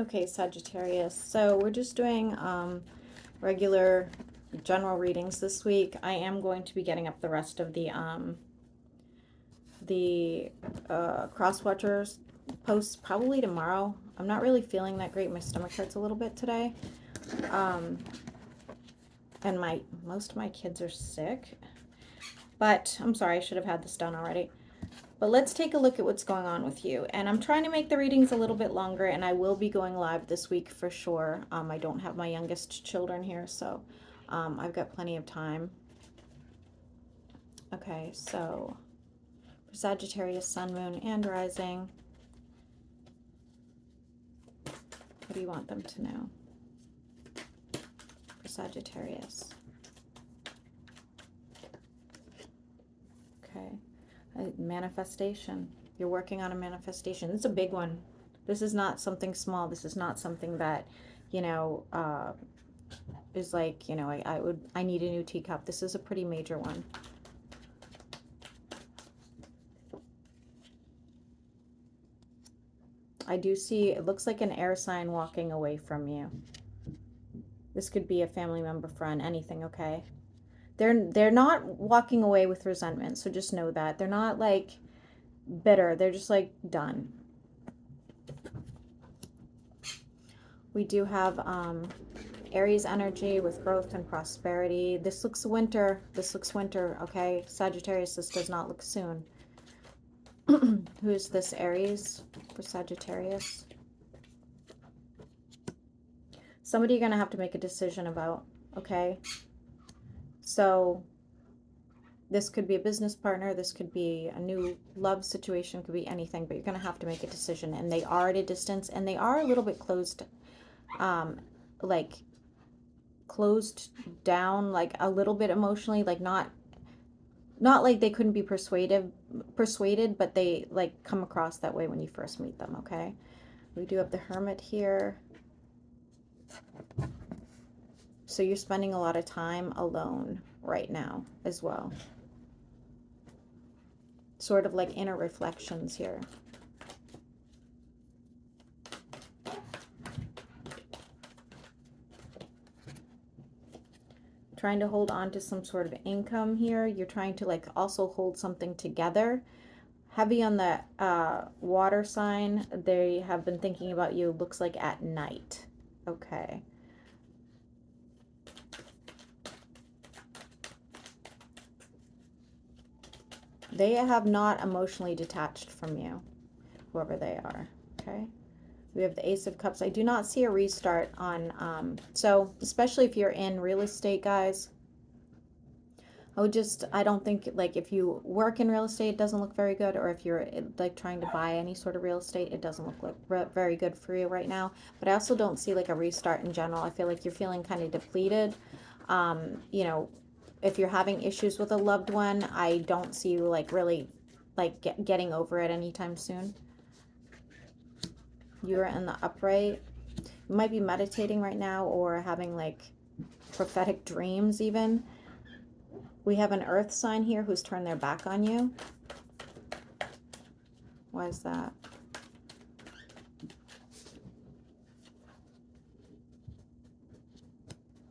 Okay, Sagittarius. So we're just doing regular general readings this week. I am going to be getting up the rest of the cross watchers posts probably tomorrow. I'm not really feeling that great. My stomach hurts a little bit today. And most of my kids are sick. But I'm sorry, I should have had this done already. But let's take a look at what's going on with you. And I'm trying to make the readings a little bit longer, and I will be going live this week for sure. I don't have my youngest children here, so I've got plenty of time. Okay, so for Sagittarius, Sun, Moon, and Rising, what do you want them to know for Sagittarius? Okay. Manifestation. You're working on a manifestation. It's a big one. This is not something small. This is not something that, you know, is like, you know, I need a new teacup. This is a pretty major one. I do see, it looks like an air sign walking away from you. This could be a family member, friend, anything, okay? They're not walking away with resentment, so just know that. They're not like bitter. They're just like done. We do have Aries energy with growth and prosperity. This looks winter. This looks winter, okay? Sagittarius, this does not look soon. Who is this Aries for Sagittarius? Somebody you're going to have to make a decision about, okay? So this could be a business partner. This could be a new love situation. Could be anything, but you're going to have to make a decision. And they are at a distance, and they are a little bit closed, like closed down, like a little bit emotionally, like not like they couldn't be persuaded, but they like come across that way when you first meet them, okay? We do have the Hermit here. So you're spending a lot of time alone right now as well. Sort of like inner reflections here. Trying to hold on to some sort of income here. You're trying to like also hold something together. Heavy on the water sign. They have been thinking about you, looks like at night. Okay. They have not emotionally detached from you, whoever they are, okay? We have the Ace of Cups. I do not see a restart on, so especially if you're in real estate, guys, I don't think, like, if you work in real estate, it doesn't look very good, or if you're, like, trying to buy any sort of real estate, it doesn't look like very good for you right now. But I also don't see, like, a restart in general. I feel like you're feeling kind of depleted. You know, if you're having issues with a loved one, I don't see you, like, really, like, getting over it anytime soon. You're in the upright. You might be meditating right now or having, like, prophetic dreams even. We have an earth sign here who's turned their back on you. Why is that?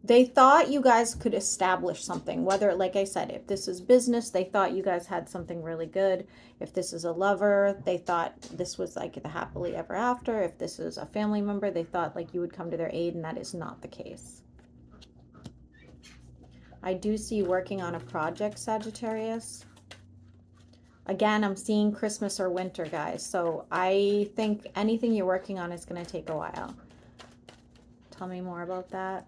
They thought you guys could establish something, whether, like I said, if this is business, they thought you guys had something really good. If this is a lover, they thought this was like the happily ever after. If this is a family member, they thought like you would come to their aid, and that is not the case. I do see you working on a project, Sagittarius. Again, I'm seeing Christmas or winter, guys. So I think anything you're working on is going to take a while. Tell me more about that.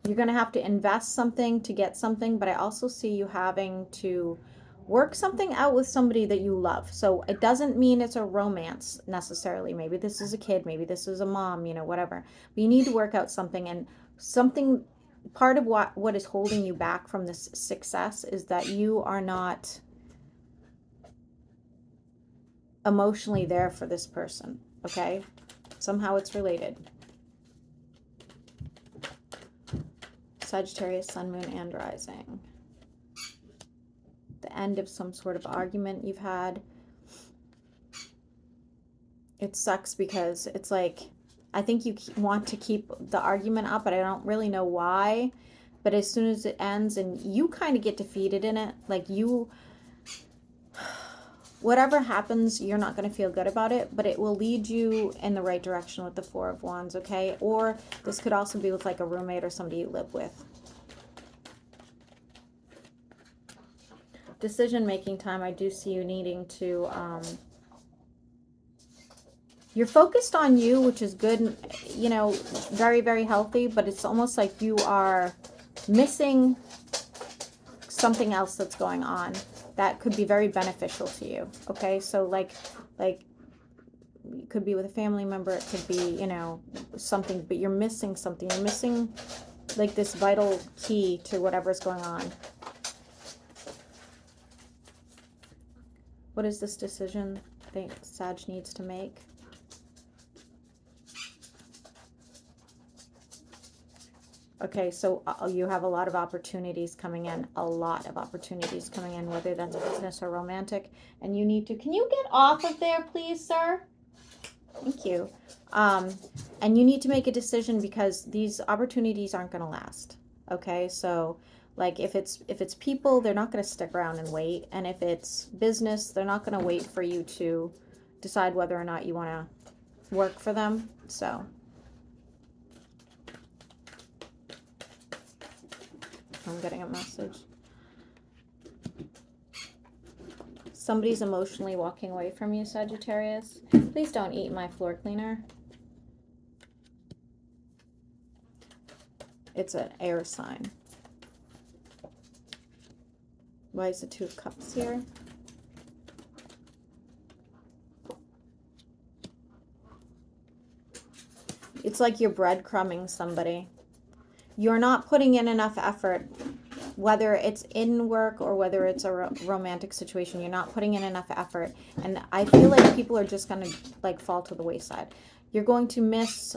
You're going to have to invest something to get something, but I also see you having to work something out with somebody that you love. So it doesn't mean it's a romance necessarily. Maybe this is a kid, maybe this is a mom, you know, whatever. But you need to work out something, and something, part of what is holding you back from this success is that you are not emotionally there for this person, okay? Somehow it's related. Sagittarius, Sun, Moon, and Rising. The end of some sort of argument you've had. It sucks because it's like, I think you want to keep the argument up, but I don't really know why. But as soon as it ends and you kind of get defeated in it, like you, whatever happens, you're not going to feel good about it, but it will lead you in the right direction with the Four of Wands, okay? Or this could also be with like a roommate or somebody you live with. Decision-making time, I do see you needing to, you're focused on you, which is good, you know, very, very healthy, but it's almost like you are missing something else that's going on that could be very beneficial to you, okay? So like it could be with a family member, it could be, you know, something, but you're missing something. You're missing like this vital key to whatever's going on. What is this decision I think Sag needs to make? Okay, so you have a lot of opportunities coming in, whether that's business or romantic, and you need to, can you get off of there, please, sir? Thank you. And you need to make a decision because these opportunities aren't going to last. Okay, so like if it's people, they're not going to stick around and wait, and if it's business, they're not going to wait for you to decide whether or not you want to work for them. So I'm getting a message. Somebody's emotionally walking away from you, Sagittarius. Please don't eat my floor cleaner. It's an air sign. Why is the Two of Cups here? It's like you're breadcrumbing somebody. You're not putting in enough effort, whether it's in work or whether it's a romantic situation. You're not putting in enough effort. And I feel like people are just going to like fall to the wayside. You're going to miss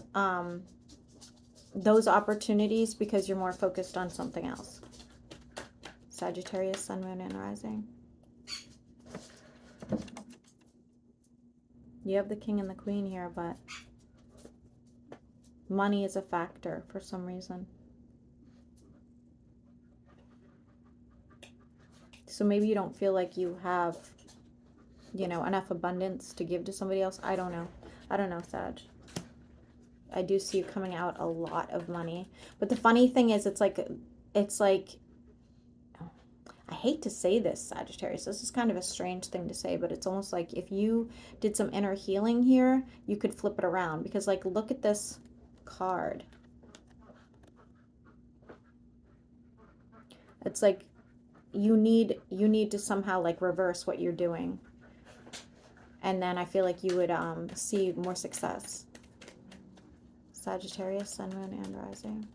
those opportunities because you're more focused on something else. Sagittarius, Sun, Moon, and Rising. You have the King and the Queen here, but money is a factor for some reason. So maybe you don't feel like you have, you know, enough abundance to give to somebody else. I don't know. I don't know, Sag. I do see you coming out a lot of money. But the funny thing is, it's like, I hate to say this, Sagittarius. This is kind of a strange thing to say, but it's almost like if you did some inner healing here, you could flip it around. Because like, look at this card. It's like you need to somehow like reverse what you're doing. And then I feel like you would see more success. Sagittarius, Sun, Moon, and Rising.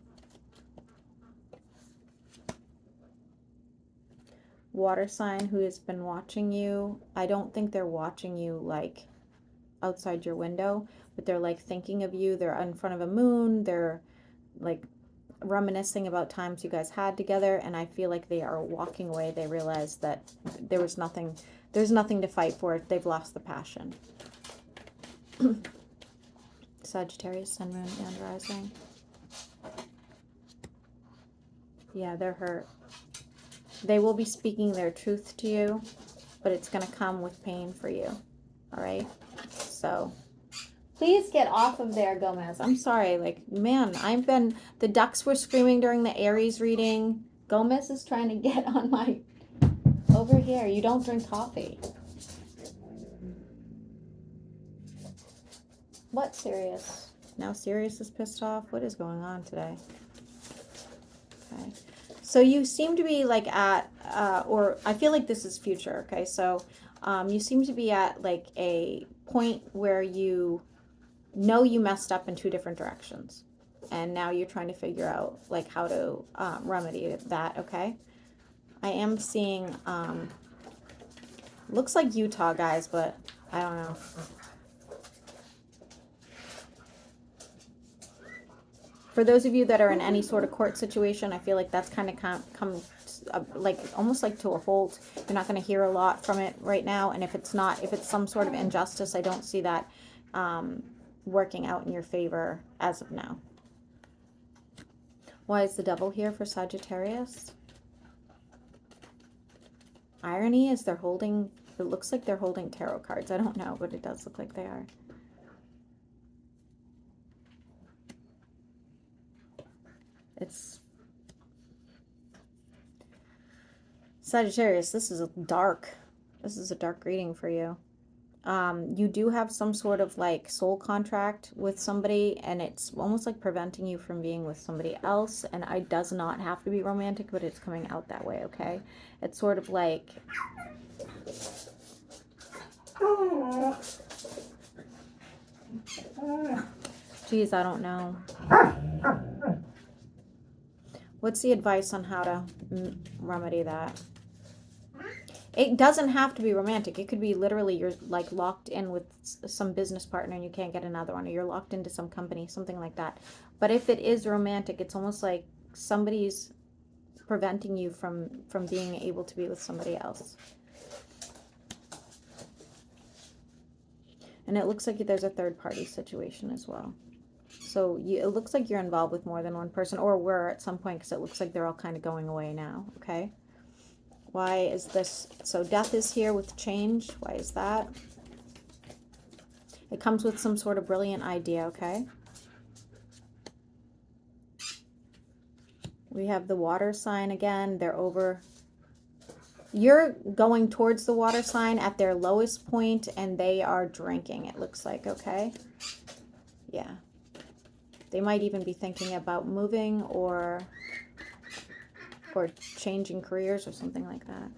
Water sign who has been watching you. I don't think they're watching you like outside your window, but they're like thinking of you. They're in front of a moon. They're like reminiscing about times you guys had together, and I feel like they are walking away. They realize that there's nothing to fight for. They've lost the passion. Sagittarius, Sun, Moon, and Rising. Yeah, they're hurt. They will be speaking their truth to you, but it's going to come with pain for you. All right? So please get off of there, Gomez. I'm sorry. Like, man, the ducks were screaming during the Aries reading. Gomez is trying to get on my, over here. You don't drink coffee. What, Sirius? Now Sirius is pissed off? What is going on today? Okay. So you seem to be like at, or I feel like this is future, okay? So you seem to be at like a point where you know you messed up in two different directions. And now you're trying to figure out like how to remedy that, okay? I am seeing, looks like Utah, guys, but I don't know. For those of you that are in any sort of court situation, I feel like that's kind of come like almost like to a halt. You're not going to hear a lot from it right now. And if it's some sort of injustice, I don't see that working out in your favor as of now. Why is the devil here for Sagittarius? Irony is they're holding, it looks like they're holding tarot cards. I don't know, but it does look like they are. It's Sagittarius, this is a dark reading for you. You do have some sort of like soul contract with somebody, and it's almost like preventing you from being with somebody else. And it does not have to be romantic, but it's coming out that way, okay? It's sort of like... Geez, I don't know. What's the advice on how to remedy that? It doesn't have to be romantic. It could be literally you're like locked in with some business partner and you can't get another one, or you're locked into some company, something like that. But if it is romantic, it's almost like somebody's preventing you from being able to be with somebody else. And it looks like there's a third party situation as well. So it looks like you're involved with more than one person, or were at some point, because it looks like they're all kind of going away now, okay? Why is this? So death is here with change. Why is that? It comes with some sort of brilliant idea, okay? We have the water sign again. They're over. You're going towards the water sign at their lowest point, and they are drinking, it looks like, okay? Yeah. They might even be thinking about moving or changing careers or something like that.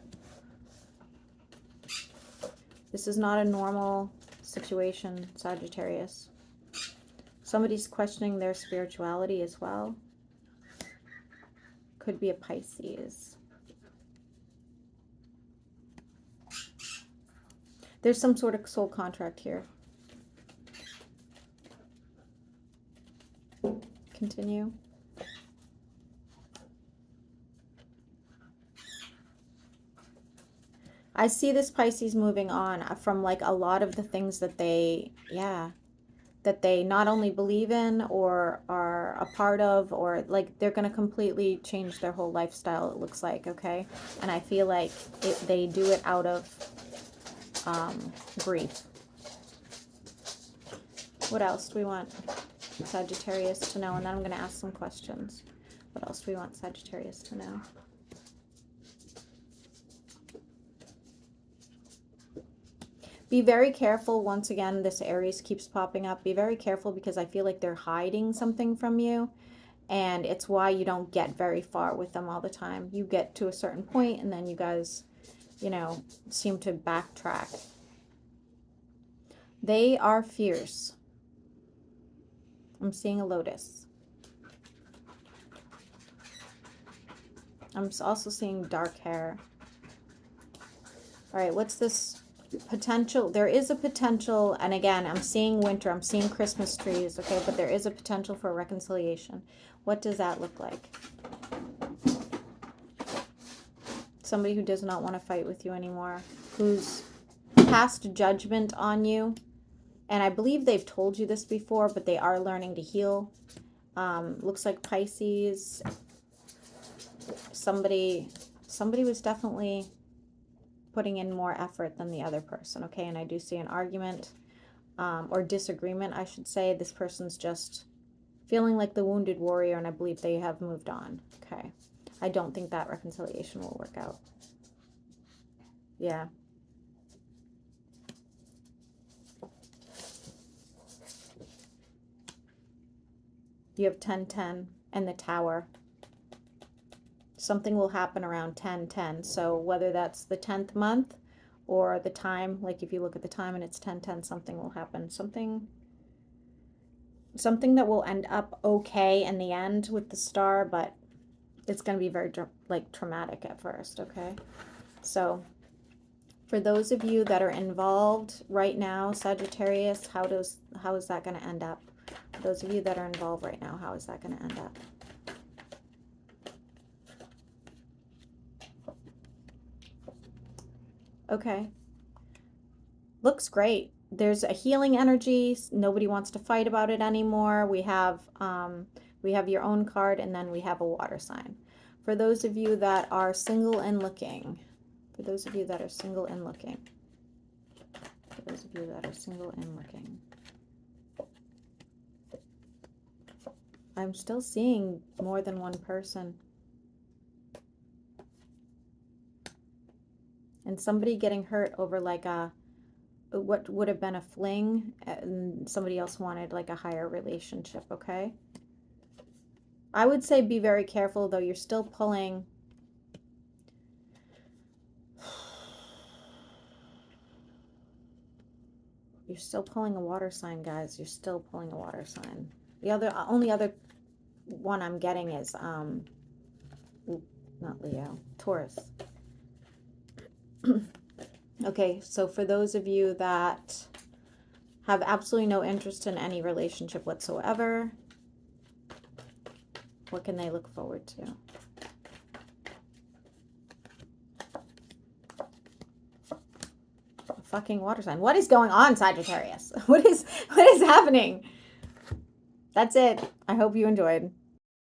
This is not a normal situation, Sagittarius. Somebody's questioning their spirituality as well. Could be a Pisces. There's some sort of soul contract here. Continue. I see this Pisces moving on from like a lot of the things that they, that they not only believe in or are a part of, or like they're going to completely change their whole lifestyle, it looks like, okay? And I feel like they do it out of grief. What else do we want Sagittarius to know? And then I'm going to ask some questions. What else do we want Sagittarius to know? Be very careful. Once again, this Aries keeps popping up. Be very careful, because I feel like they're hiding something from you. And it's why you don't get very far with them all the time. You get to a certain point and then you guys, you know, seem to backtrack. They are fierce. I'm seeing a lotus. I'm also seeing dark hair. All right, what's this potential? There is a potential, and again, I'm seeing winter, I'm seeing Christmas trees, okay, but there is a potential for reconciliation. What does that look like? Somebody who does not want to fight with you anymore, who's passed judgment on you, and I believe they've told you this before, but they are learning to heal. Looks like Pisces. Somebody was definitely putting in more effort than the other person, okay? And I do see an argument or disagreement, I should say. This person's just feeling like the wounded warrior, and I believe they have moved on, okay? I don't think that reconciliation will work out. Yeah. You have 10-10 and the Tower. Something will happen around 10-10. So whether that's the 10th month or the time, like if you look at the time and it's 10-10, something will happen. Something that will end up okay in the end with the star, but it's going to be very traumatic at first, okay? So for those of you that are involved right now, Sagittarius, how is that going to end up? For those of you that are involved right now, how is that going to end up? Okay. Looks great. there's a healing energy. Nobody wants to fight about it anymore. We have your own card, and then we have a water sign. For those of you that are single and looking, for those of you that are single and looking, for those of you that are single and looking, I'm still seeing more than one person. And somebody getting hurt over like what would have been a fling, and somebody else wanted like a higher relationship, okay? I would say be very careful, though. You're still pulling. You're still pulling a water sign, guys. You're still pulling a water sign. The only other one I'm getting is not Leo, Taurus. Okay, so for those of you that have absolutely no interest in any relationship whatsoever, what can they look forward to? A fucking water sign. What is going on, Sagittarius? What is happening? That's it. I hope you enjoyed.